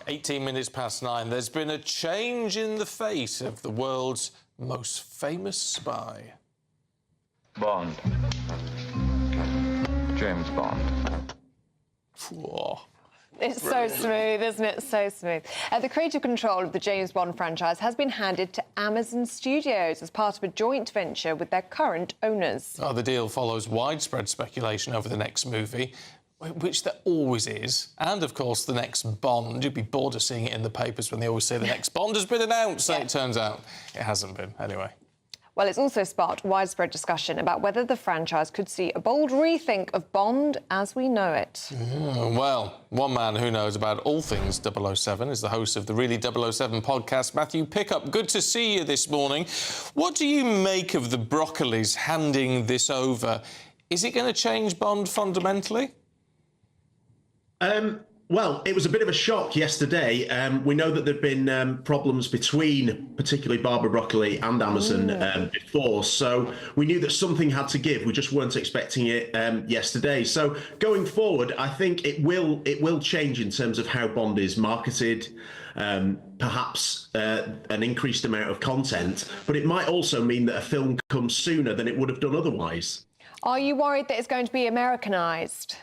18 minutes past 9. There's been a change in the fate of the world's most famous spy. Bond. James Bond. Whoa. It's so smooth, isn't it? So smooth. The creative control of the James Bond franchise has been handed to Amazon Studios as part of a joint venture with their current owners. Oh, the deal follows widespread speculation over the next movie, which there always is, and, of course, the next Bond. You'd be bored of seeing it in the papers when they always say the next Bond has been announced, and it turns out it hasn't been, anyway. Well, it's also sparked widespread discussion about whether the franchise could see a bold rethink of Bond as we know it. Well, one man who knows about all things 007 is the host of the Really 007 podcast, Matthew Pickup. Good to see you this morning. What do you make of the Broccolis handing this over? Is it going to change Bond fundamentally? Well, it was a bit of a shock yesterday. We know that there've been problems between particularly Barbara Broccoli and Amazon before, so we knew that something had to give. We just weren't expecting it yesterday. So going forward, I think it will change in terms of how Bond is marketed, perhaps an increased amount of content, but it might also mean that a film comes sooner than it would have done otherwise. Are you worried that it's going to be Americanised?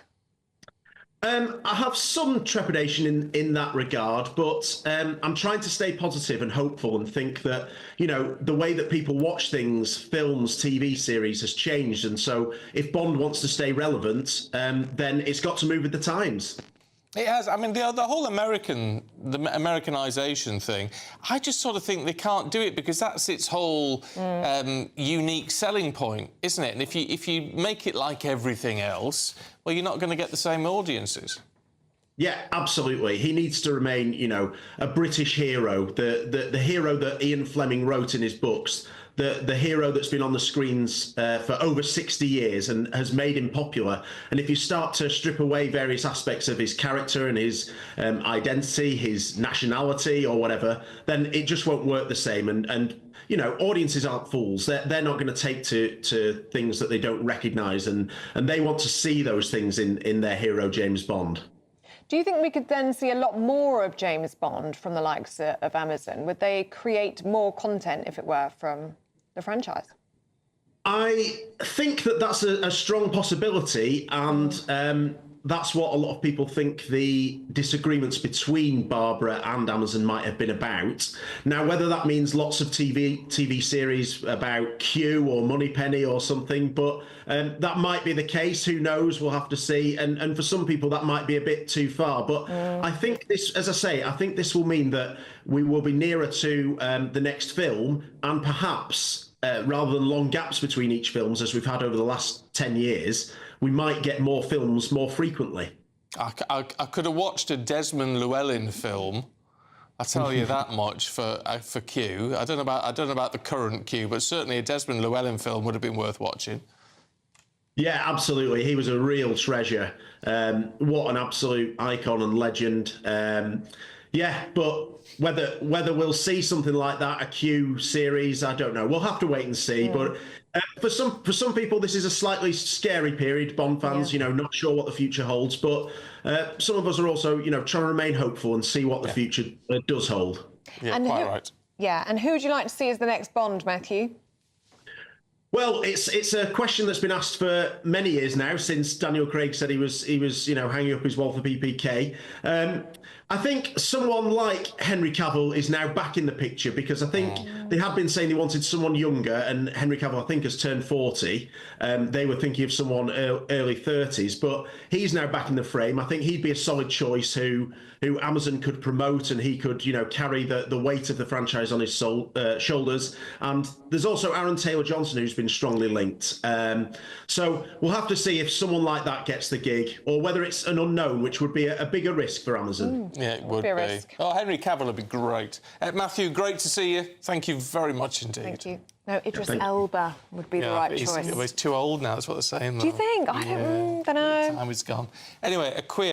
I have some trepidation in that regard, but I'm trying to stay positive and hopeful and think that, you know, the way that people watch things, films, TV series has changed. And so if Bond wants to stay relevant, then it's got to move with the times. It has. I mean, the whole Americanisation thing, I just sort of think they can't do it because that's its whole unique selling point, isn't it? And if you make it like everything else, well, you're not going to get the same audiences. Yeah, absolutely. He needs to remain, you know, a British hero, the hero that Ian Fleming wrote in his books, the hero that's been on the screens for over 60 years and has made him popular. And if you start to strip away various aspects of his character and his identity, his nationality or whatever, then it just won't work the same. And you know, audiences aren't fools. They're not going to take to things that they don't recognise, and they want to see those things in their hero, James Bond. Do you think we could then see a lot more of James Bond from the likes of Amazon? Would they create more content, if it were, from the franchise? I think that that's a strong possibility, and that's what a lot of people think the disagreements between Barbara and Amazon might have been about. Now, whether that means lots of TV series about Q or Moneypenny or something, but that might be the case. Who knows? We'll have to see. And for some people, that might be a bit too far. But I think this, as I say, I think this will mean that we will be nearer to the next film, and perhaps rather than long gaps between each films, as we've had over the last 10 years, we might get more films more frequently. I could have watched a Desmond Llewellyn film. I tell you that much for Q. I don't know about the current Q, but certainly a Desmond Llewellyn film would have been worth watching. Yeah, absolutely. He was a real treasure. What an absolute icon and legend. Yeah, but whether we'll see something like that, a Q series, I don't know. We'll have to wait and see. But for some people, this is a slightly scary period. Bond fans, you know, not sure what the future holds. But some of us are also, you know, trying to remain hopeful and see what the future does hold. Yeah, and quite right. Yeah, and who would you like to see as the next Bond, Matthew? Well, it's a question that's been asked for many years now, since Daniel Craig said he was you know, hanging up his wall for PPK. I think someone like Henry Cavill is now back in the picture, because I think they had been saying they wanted someone younger, and Henry Cavill, I think, has turned 40. They were thinking of someone early 30s, but he's now back in the frame. I think he'd be a solid choice who Amazon could promote, and he could, you know, carry the weight of the franchise on his shoulders. And there's also Aaron Taylor-Johnson, who's been strongly linked. So we'll have to see if someone like that gets the gig, or whether it's an unknown, which would be a bigger risk for Amazon. Yeah, it would be. Oh, Henry Cavill would be great. Matthew, great to see you. Thank you very much indeed. Thank you. No, Idris Elba would be the right choice. He's too old now, that's what they're saying. Do you think? I don't know. Time is gone. Anyway, a queer